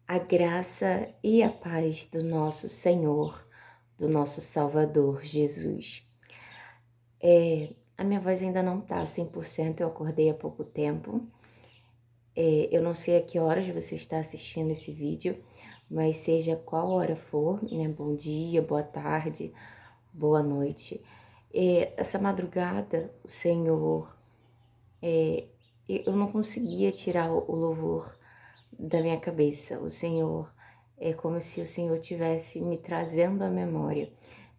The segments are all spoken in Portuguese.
A graça e a paz do nosso Senhor, do nosso Salvador Jesus. A minha voz ainda não tá 100%, eu acordei há pouco tempo. Eu não sei a que horas você está assistindo esse vídeo, mas seja qual hora for, né? Bom dia, boa tarde, boa noite. Essa madrugada, o Senhor, eu não conseguia tirar o louvor da minha cabeça. O Senhor, é como se o Senhor tivesse me trazendo à memória,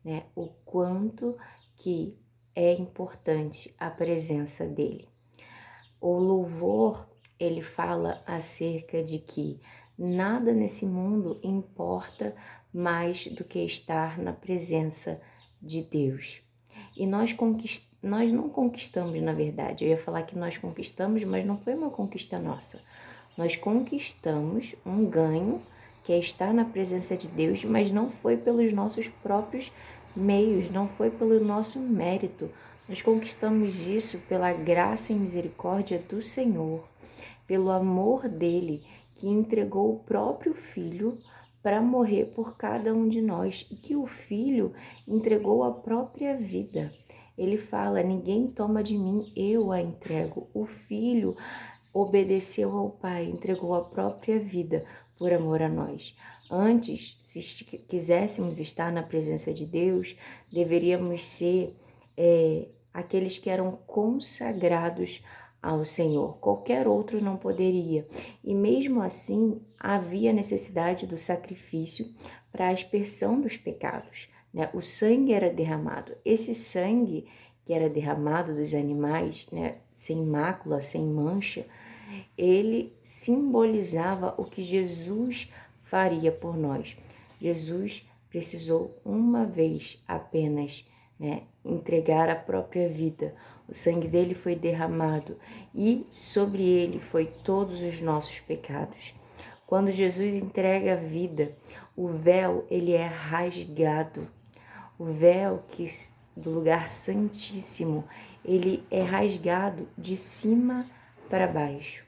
né, o quanto que é importante a presença dele. O louvor, ele fala acerca de que nada nesse mundo importa mais do que estar na presença de Deus. E nós não conquistamos, na verdade. Eu ia falar que nós conquistamos, mas não foi uma conquista nossa. Nós conquistamos um ganho, que é estar na presença de Deus, mas não foi pelos nossos próprios meios, não foi pelo nosso mérito. Nós conquistamos isso pela graça e misericórdia do Senhor, pelo amor dele, que entregou o próprio Filho para morrer por cada um de nós, e que o Filho entregou a própria vida. Ele fala: ninguém toma de mim, eu a entrego. O Filho obedeceu ao Pai, entregou a própria vida por amor a nós. Antes, se quiséssemos estar na presença de Deus, deveríamos ser aqueles que eram consagrados ao Senhor. Qualquer outro não poderia. E mesmo assim, havia necessidade do sacrifício para a aspersão dos pecados, né? O sangue era derramado. Esse sangue que era derramado dos animais, né, sem mácula, sem mancha, ele simbolizava o que Jesus faria por nós. Jesus precisou uma vez apenas, né, entregar a própria vida. O sangue dele foi derramado e sobre ele foi todos os nossos pecados. Quando Jesus entrega a vida, o véu ele é rasgado. O véu do lugar santíssimo, ele é rasgado de cima para baixo.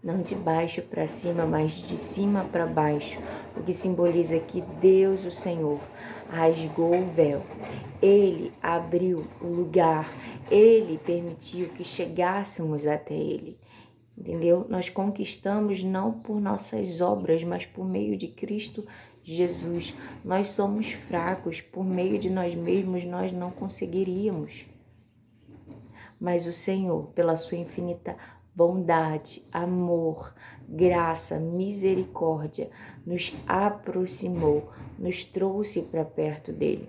Não de baixo para cima, mas de cima para baixo, o que simboliza que Deus, o Senhor, rasgou o véu. Ele abriu o lugar, ele permitiu que chegássemos até ele. Entendeu? Nós conquistamos não por nossas obras, mas por meio de Cristo Jesus. Nós somos fracos, por meio de nós mesmos nós não conseguiríamos. Mas o Senhor, pela sua infinita bondade, amor, graça, misericórdia, nos aproximou, nos trouxe para perto dele.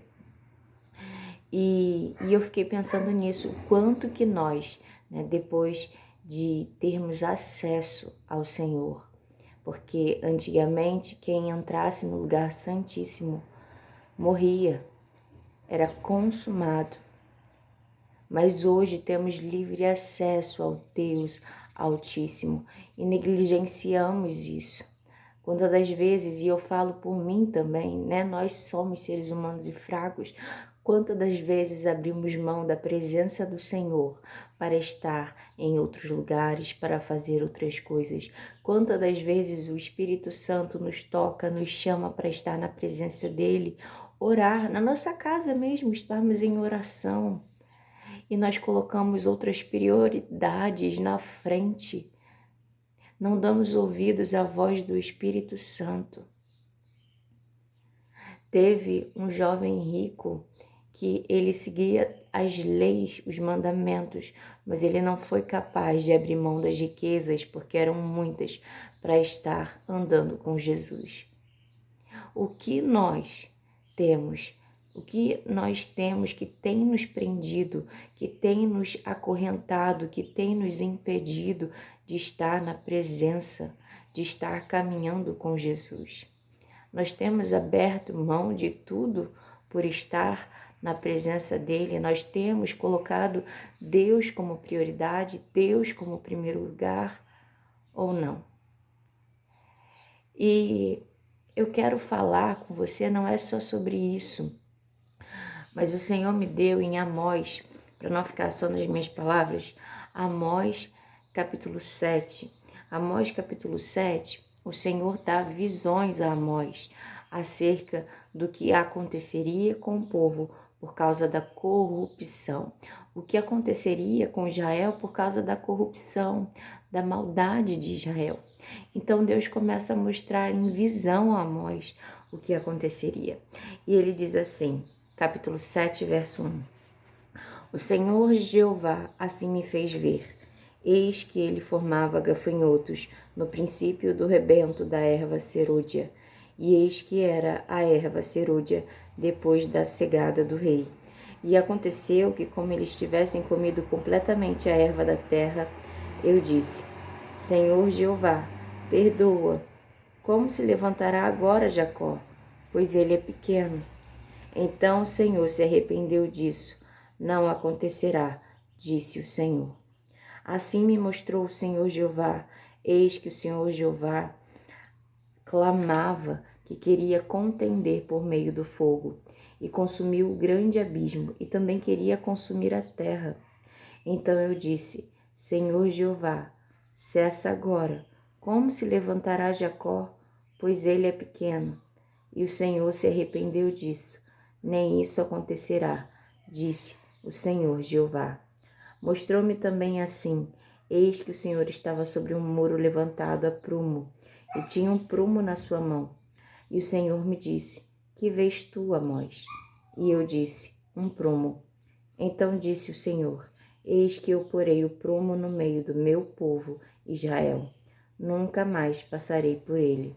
E eu fiquei pensando nisso, o quanto que nós, né, depois de termos acesso ao Senhor, porque antigamente quem entrasse no lugar santíssimo morria, era consumado. Mas hoje temos livre acesso ao Deus Altíssimo e negligenciamos isso. Quantas das vezes, e eu falo por mim também, né? Nós somos seres humanos e fracos. Quantas das vezes abrimos mão da presença do Senhor para estar em outros lugares, para fazer outras coisas? Quantas das vezes o Espírito Santo nos toca, nos chama para estar na presença dEle, orar, na nossa casa mesmo, estarmos em oração. E nós colocamos outras prioridades na frente. Não damos ouvidos à voz do Espírito Santo. Teve um jovem rico que ele seguia as leis, os mandamentos, mas ele não foi capaz de abrir mão das riquezas, porque eram muitas, para estar andando com Jesus. O que nós temos? O que nós temos que tem nos prendido, que tem nos acorrentado, que tem nos impedido de estar na presença, de estar caminhando com Jesus? Nós temos aberto mão de tudo por estar na presença dele. Nós temos colocado Deus como prioridade, Deus como primeiro lugar, ou não? E eu quero falar com você, não é só sobre isso, mas o Senhor me deu em Amós, para não ficar só nas minhas palavras, Amós capítulo 7, Amós capítulo 7, o Senhor dá visões a Amós acerca do que aconteceria com o povo por causa da corrupção. O que aconteceria com Israel por causa da corrupção, da maldade de Israel. Então Deus começa a mostrar em visão a Amós o que aconteceria. E ele diz assim, capítulo 7, verso 1. O Senhor Jeová assim me fez ver. Eis que ele formava gafanhotos no princípio do rebento da erva cerúdia. E eis que era a erva cerúdia depois da cegada do rei. E aconteceu que, como eles tivessem comido completamente a erva da terra, eu disse, Senhor Jeová, perdoa. Como se levantará agora Jacó? Pois ele é pequeno. Então o Senhor se arrependeu disso. Não acontecerá, disse o Senhor. Assim me mostrou o Senhor Jeová. Eis que o Senhor Jeová clamava que queria contender por meio do fogo, e consumiu o grande abismo, e também queria consumir a terra. Então eu disse, Senhor Jeová, cessa agora. Como se levantará Jacó? Pois ele é pequeno. E o Senhor se arrependeu disso. Nem isso acontecerá, disse o Senhor Jeová. Mostrou-me também assim, eis que o Senhor estava sobre um muro levantado a prumo, e tinha um prumo na sua mão. E o Senhor me disse, que vês tu, Amós? E eu disse, um prumo. Então disse o Senhor, eis que eu porei o prumo no meio do meu povo, Israel. Nunca mais passarei por ele.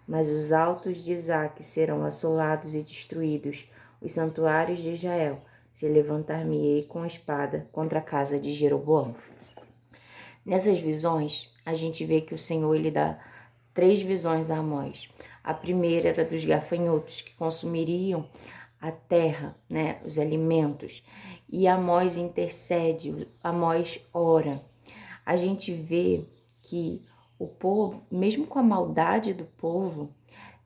Mas os altos de Isaque serão assolados e destruídos, os santuários de Israel se levantar-me-ei com a espada contra a casa de Jeroboão. Nessas visões, a gente vê que o Senhor ele dá 3 visões a Amós. A primeira era dos gafanhotos que consumiriam a terra, né, os alimentos. E Amós intercede, Amós ora. A gente vê que o povo, mesmo com a maldade do povo,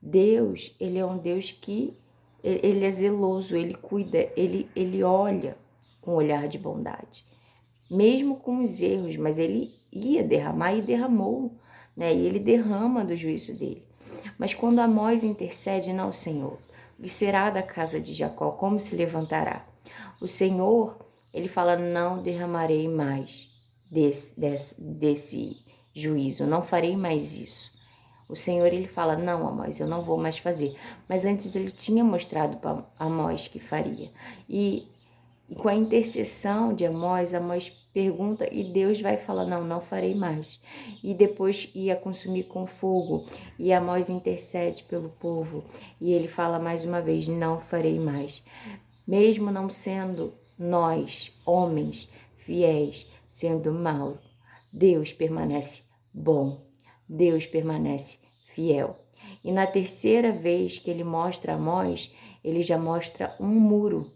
Deus, ele é um Deus que ele é zeloso, ele cuida, ele olha com um olhar de bondade. Mesmo com os erros, mas ele ia derramar e derramou, né? E ele derrama do juízo dele. Mas quando Amós intercede, não, Senhor, o que será da casa de Jacó? Como se levantará? O Senhor, ele fala, não derramarei mais desse juízo, não farei mais isso. O Senhor, ele fala, não, Amós, eu não vou mais fazer. Mas antes ele tinha mostrado para Amós que faria. E com a intercessão de Amós, Amós pergunta e Deus vai falar, não, não farei mais. E depois ia consumir com fogo. E Amós intercede pelo povo. E ele fala mais uma vez, não farei mais. Mesmo não sendo nós, homens, fiéis, sendo maus, Deus permanece bom. Deus permanece fiel. E na terceira vez que ele mostra a Amós, ele já mostra um muro.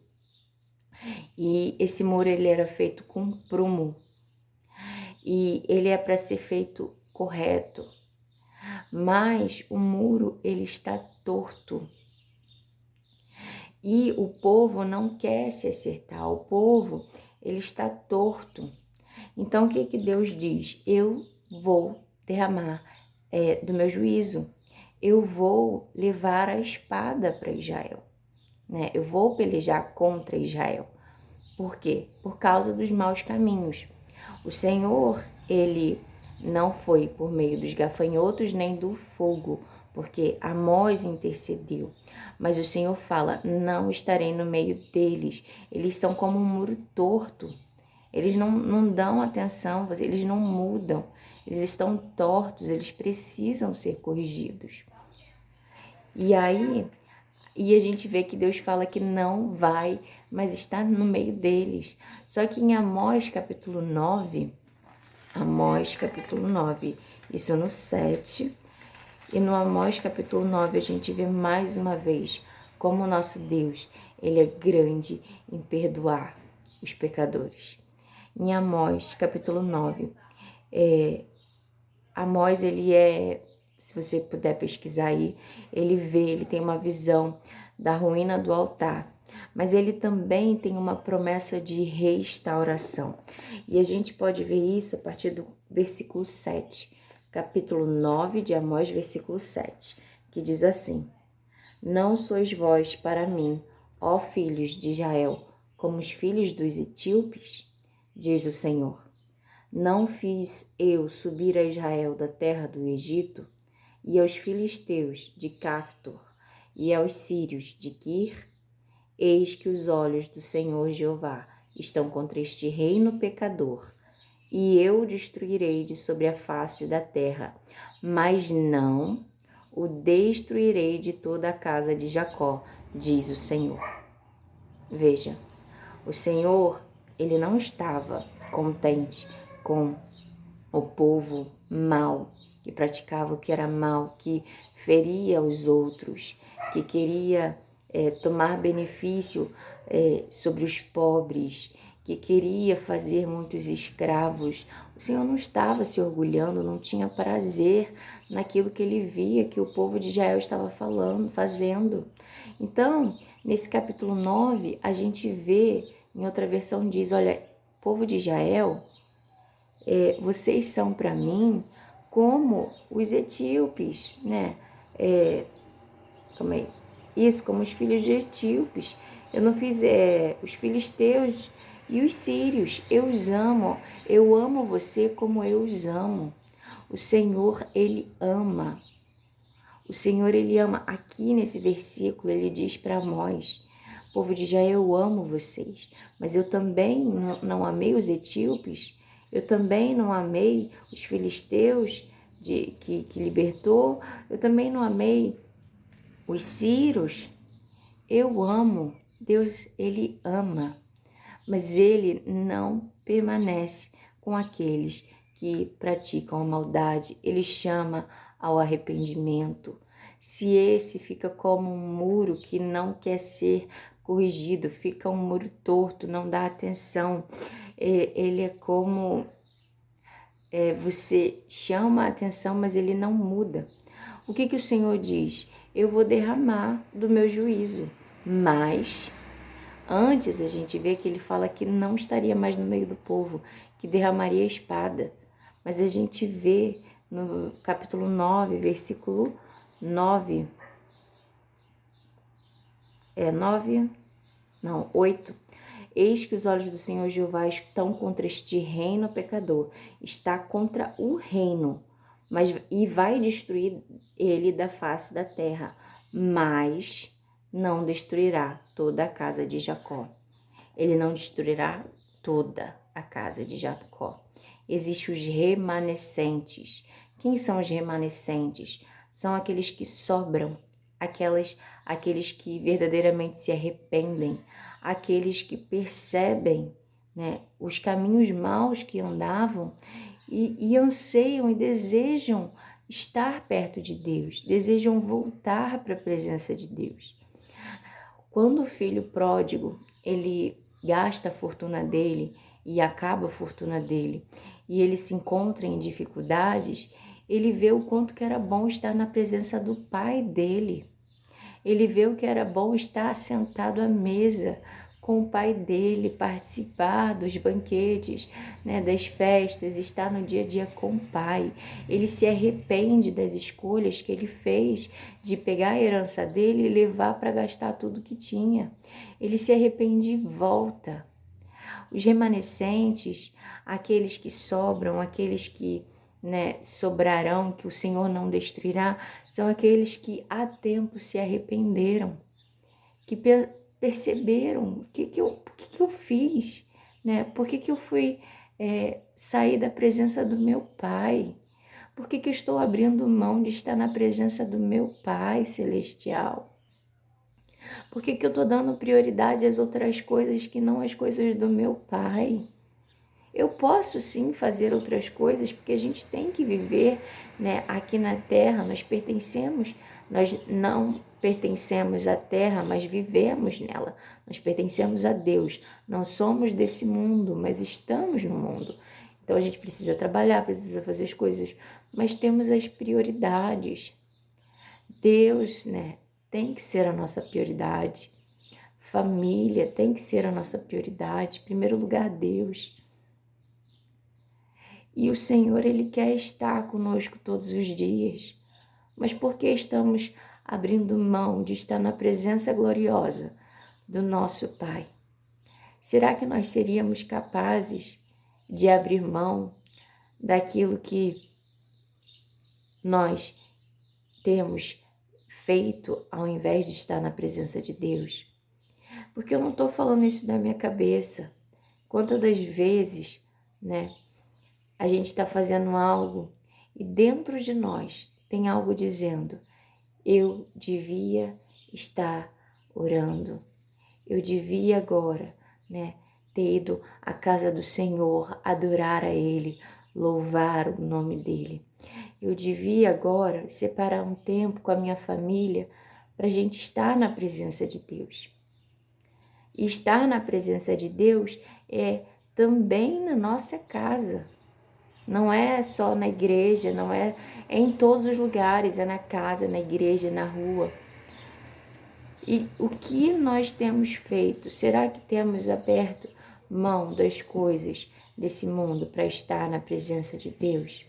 E esse muro ele era feito com prumo. E ele é para ser feito correto. Mas o muro ele está torto. E o povo não quer se acertar. O povo ele está torto. Então o que Deus diz? Eu vou derramar do meu juízo. Eu vou levar a espada para Israel, né? Eu vou pelejar contra Israel. Por quê? Por causa dos maus caminhos. O Senhor, ele não foi por meio dos gafanhotos nem do fogo, porque Amós intercedeu. Mas o Senhor fala, não estarei no meio deles. Eles são como um muro torto. Eles não dão atenção, eles não mudam. Eles estão tortos, eles precisam ser corrigidos. E aí, a gente vê que Deus fala que não vai, mas está no meio deles. Só que em Amós capítulo 9, isso no 7, e no Amós capítulo 9 a gente vê mais uma vez como o nosso Deus, ele é grande em perdoar os pecadores. Em Amós capítulo 9, Amós, ele se você puder pesquisar aí, ele tem uma visão da ruína do altar, mas ele também tem uma promessa de restauração. E a gente pode ver isso a partir do versículo 7. capítulo 9 de Amós, versículo 7, que diz assim: Não sois vós para mim, ó filhos de Israel, como os filhos dos etíopes? Diz o Senhor. Não fiz eu subir a Israel da terra do Egito, e aos filisteus de Caftor, e aos sírios de Quir? Eis que os olhos do Senhor Jeová estão contra este reino pecador, e eu o destruirei de sobre a face da terra, mas não o destruirei de toda a casa de Jacó, diz o Senhor. Veja, o Senhor, ele não estava contente com o povo mau, que praticava o que era mal, que feria os outros, que queria tomar benefício sobre os pobres, que queria fazer muitos escravos. O Senhor não estava se orgulhando, não tinha prazer naquilo que ele via que o povo de Israel estava fazendo. Então, nesse capítulo 9, a gente vê, em outra versão diz, olha, povo de Israel, vocês são para mim como os etíopes, né? Como os filhos de etíopes. Eu não fiz os filisteus e os sírios. Eu os amo. Eu amo você como eu os amo. O Senhor, Ele ama. O Senhor, Ele ama. Aqui nesse versículo, Ele diz para Amós: povo de Israel, eu amo vocês, mas eu também não amei os etíopes, eu também não amei os filisteus que libertou, eu também não amei os sírios. Eu amo. Deus, Ele ama, mas Ele não permanece com aqueles que praticam a maldade. Ele chama ao arrependimento. Se esse fica como um muro que não quer ser corrigido, fica um muro torto, não dá atenção, ele é como você chama a atenção, mas ele não muda. O que o Senhor diz? Eu vou derramar do meu juízo, mas antes a gente vê que ele fala que não estaria mais no meio do povo, que derramaria a espada. Mas a gente vê no capítulo 9, versículo 9, 8. Eis que os olhos do Senhor Jeová estão contra este reino pecador, está contra o reino, e vai destruir ele da face da terra, mas não destruirá toda a casa de Jacó. Ele não destruirá toda a casa de Jacó. Existem os remanescentes. Quem são os remanescentes? São aqueles que sobram, aqueles que verdadeiramente se arrependem, aqueles que percebem, né, os caminhos maus que andavam e anseiam e desejam estar perto de Deus, desejam voltar para a presença de Deus. Quando o filho pródigo, ele gasta a fortuna dele e acaba a fortuna dele, e ele se encontra em dificuldades, ele vê o quanto que era bom estar na presença do pai dele. Ele vê o que era bom estar sentado à mesa com o pai dele, participar dos banquetes, né, das festas, estar no dia a dia com o pai. Ele se arrepende das escolhas que ele fez de pegar a herança dele e levar para gastar tudo que tinha. Ele se arrepende e volta. Os remanescentes, aqueles que sobram, aqueles que sobrarão, que o Senhor não destruirá, são aqueles que há tempo se arrependeram, que perceberam o que eu fiz, né? Por que eu fui sair da presença do meu Pai? Por que eu estou abrindo mão de estar na presença do meu Pai Celestial? Por que eu estou dando prioridade às outras coisas que não às coisas do meu Pai? Eu posso sim fazer outras coisas, porque a gente tem que viver, né, aqui na terra. Nós não pertencemos à terra, mas vivemos nela. Nós pertencemos a Deus. Não somos desse mundo, mas estamos no mundo. Então a gente precisa trabalhar, precisa fazer as coisas, mas temos as prioridades. Deus, né, tem que ser a nossa prioridade. Família tem que ser a nossa prioridade. Em primeiro lugar, Deus. E o Senhor, Ele quer estar conosco todos os dias. Mas por que estamos abrindo mão de estar na presença gloriosa do nosso Pai? Será que nós seríamos capazes de abrir mão daquilo que nós temos feito ao invés de estar na presença de Deus? Porque eu não estou falando isso da minha cabeça. Quantas das vezes, né, a gente está fazendo algo e dentro de nós tem algo dizendo: eu devia estar orando, eu devia agora, né, ter ido à casa do Senhor, adorar a Ele, louvar o nome dEle. Eu devia agora separar um tempo com a minha família para a gente estar na presença de Deus. E estar na presença de Deus é também na nossa casa. Não é só na igreja, não é em todos os lugares, é na casa, na igreja, na rua. E o que nós temos feito? Será que temos aberto mão das coisas desse mundo para estar na presença de Deus?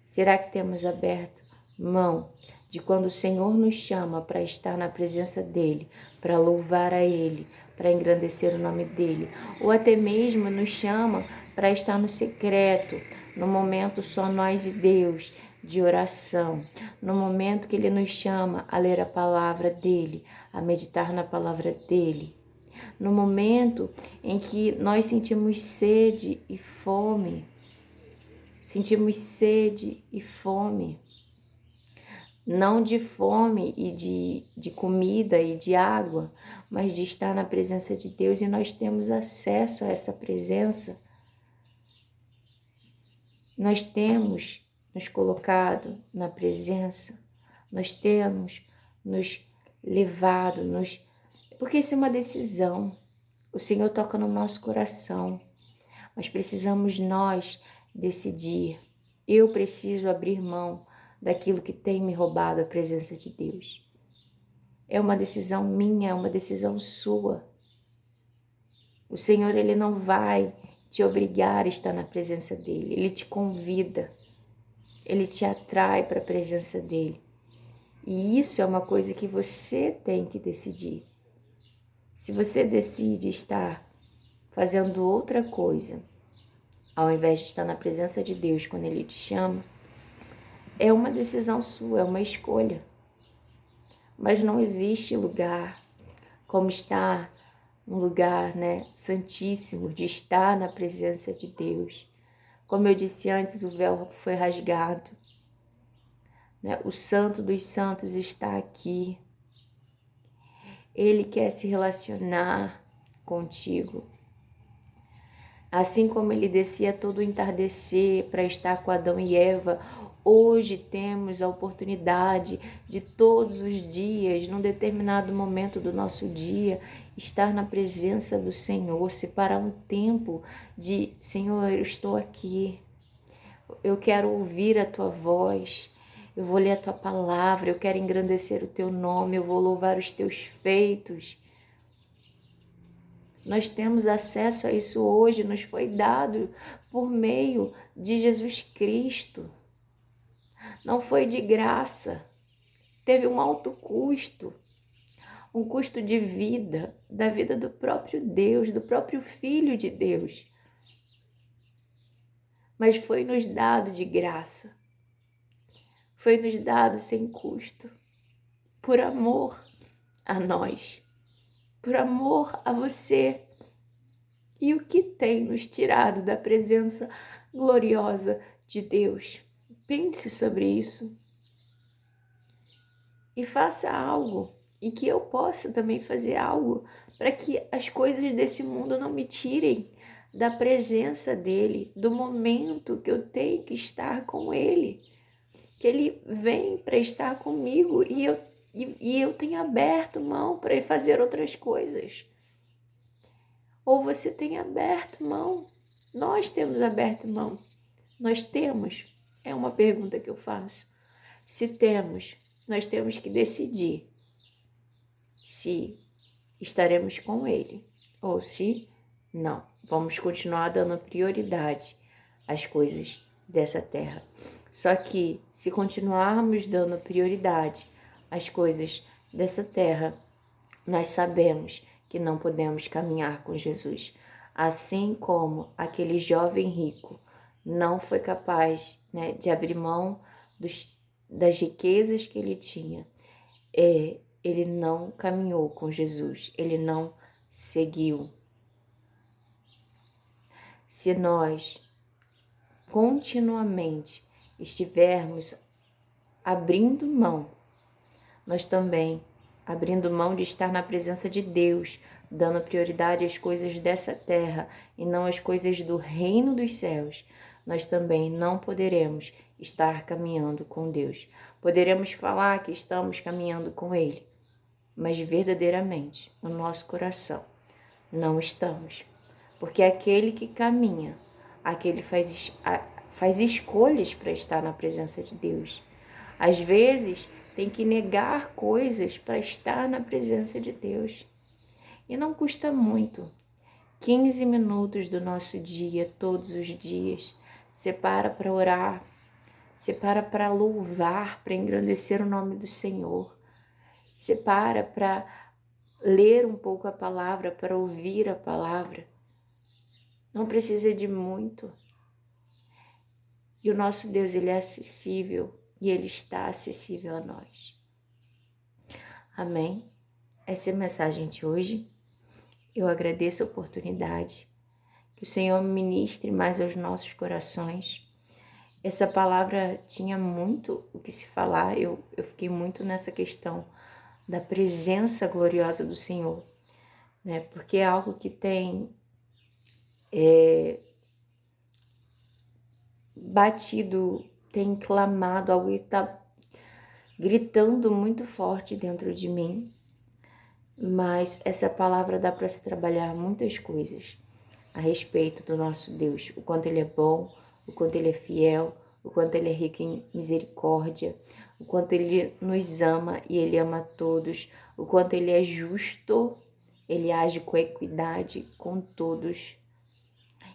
Será que temos aberto mão de quando o Senhor nos chama para estar na presença dEle, para louvar a Ele, para engrandecer o nome dEle, ou até mesmo nos chama para estar no secreto, no momento só nós e Deus, de oração, no momento que Ele nos chama a ler a palavra dEle, a meditar na palavra dEle, no momento em que nós sentimos sede e fome, não de fome e de comida e de água, mas de estar na presença de Deus, e nós temos acesso a essa presença. Nós temos nos colocado na presença, nós temos nos levado, porque isso é uma decisão. O Senhor toca no nosso coração, mas precisamos nós decidir. Eu preciso abrir mão daquilo que tem me roubado a presença de Deus. É uma decisão minha, é uma decisão sua. O Senhor, Ele não vai te obrigar a estar na presença dEle. Ele te convida, Ele te atrai para a presença dEle. E isso é uma coisa que você tem que decidir. Se você decide estar fazendo outra coisa, ao invés de estar na presença de Deus quando Ele te chama, é uma decisão sua, é uma escolha. Mas não existe lugar como estar um lugar, né, santíssimo, de estar na presença de Deus. Como eu disse antes, o véu foi rasgado, né? O Santo dos Santos está aqui. Ele quer se relacionar contigo. Assim como ele descia todo o entardecer para estar com Adão e Eva, hoje temos a oportunidade de todos os dias, num determinado momento do nosso dia, estar na presença do Senhor, separar um tempo de: Senhor, eu estou aqui, eu quero ouvir a Tua voz, eu vou ler a Tua palavra, eu quero engrandecer o Teu nome, eu vou louvar os Teus feitos. Nós temos acesso a isso hoje, nos foi dado por meio de Jesus Cristo. Não foi de graça, teve um alto custo, um custo de vida, da vida do próprio Deus, do próprio Filho de Deus. Mas foi nos dado de graça, foi nos dado sem custo, por amor a nós, por amor a você. E o que tem nos tirado da presença gloriosa de Deus? Pense sobre isso e faça algo, e que eu possa também fazer algo para que as coisas desse mundo não me tirem da presença dele, do momento que eu tenho que estar com ele, que ele vem para estar comigo e eu tenho aberto mão para fazer outras coisas. Ou você tem aberto mão? Nós temos aberto mão. Nós temos? É uma pergunta que eu faço. Se temos, nós temos que decidir se estaremos com Ele ou se não. Vamos continuar dando prioridade as coisas dessa terra. Só que se continuarmos dando prioridade às coisas dessa terra, nós sabemos que não podemos caminhar com Jesus. Assim como aquele jovem rico não foi capaz, né, de abrir mão das riquezas que ele tinha, ele não caminhou com Jesus, ele não seguiu. Se nós continuamente estivermos abrindo mão, nós também abrindo mão de estar na presença de Deus, dando prioridade às coisas dessa terra e não às coisas do reino dos céus, nós também não poderemos estar caminhando com Deus. Poderemos falar que estamos caminhando com Ele, mas verdadeiramente, no nosso coração, não estamos. Porque aquele que caminha, aquele faz escolhas para estar na presença de Deus. Às vezes, tem que negar coisas para estar na presença de Deus. E não custa muito. 15 minutos do nosso dia, todos os dias, separa para orar, separa para louvar, para engrandecer o nome do Senhor. Separa para ler um pouco a palavra, para ouvir a palavra. Não precisa de muito. E o nosso Deus, Ele é acessível e Ele está acessível a nós. Amém? Essa é a mensagem de hoje. Eu agradeço a oportunidade. Que o Senhor ministre mais aos nossos corações. Essa palavra tinha muito o que se falar. Eu fiquei muito nessa questão da presença gloriosa do Senhor, né? Porque é algo que tem batido, tem clamado, algo que está gritando muito forte dentro de mim. Mas essa palavra dá para se trabalhar muitas coisas a respeito do nosso Deus, o quanto Ele é bom, o quanto Ele é fiel, o quanto Ele é rico em misericórdia, o quanto Ele nos ama e Ele ama a todos, o quanto Ele é justo, Ele age com equidade com todos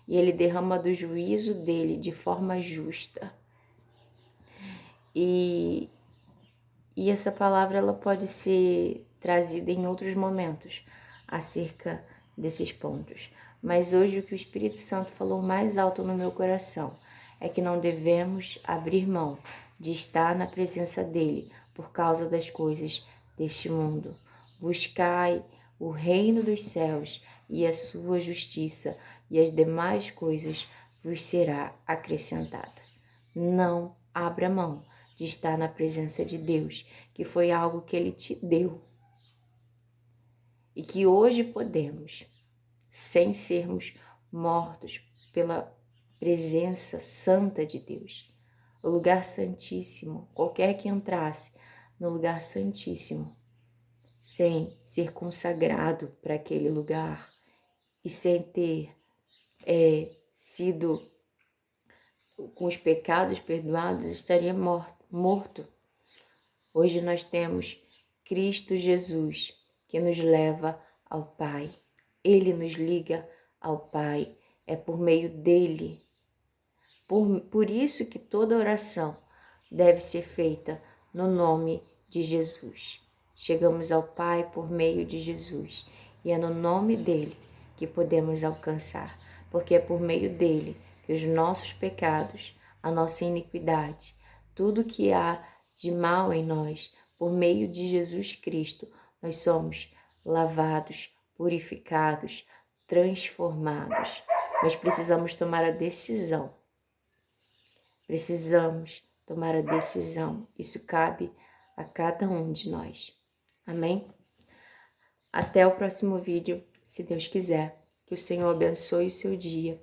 e Ele derrama do juízo dele de forma justa. E essa palavra ela pode ser trazida em outros momentos acerca desses pontos. Mas hoje o que o Espírito Santo falou mais alto no meu coração é que não devemos abrir mão de estar na presença dele por causa das coisas deste mundo. Buscai o reino dos céus e a sua justiça, e as demais coisas vos será acrescentada. Não abra mão de estar na presença de Deus, que foi algo que Ele te deu e que hoje podemos, sem sermos mortos pela presença santa de Deus. O lugar santíssimo, qualquer que entrasse no lugar santíssimo, sem ser consagrado para aquele lugar e sem ter sido com os pecados perdoados, estaria morto. Hoje nós temos Cristo Jesus, que nos leva ao Pai. Ele nos liga ao Pai. É por meio dele. Por isso que toda oração deve ser feita no nome de Jesus. Chegamos ao Pai por meio de Jesus. E é no nome dele que podemos alcançar. Porque é por meio dele que os nossos pecados, a nossa iniquidade, tudo que há de mal em nós, por meio de Jesus Cristo, nós somos lavados, purificados, transformados. Nós precisamos tomar a decisão. Precisamos tomar a decisão. Isso cabe a cada um de nós. Amém? Até o próximo vídeo, se Deus quiser. Que o Senhor abençoe o seu dia.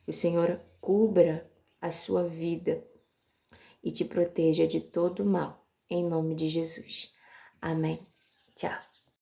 Que o Senhor cubra a sua vida e te proteja de todo mal. Em nome de Jesus. Amém. Tchau.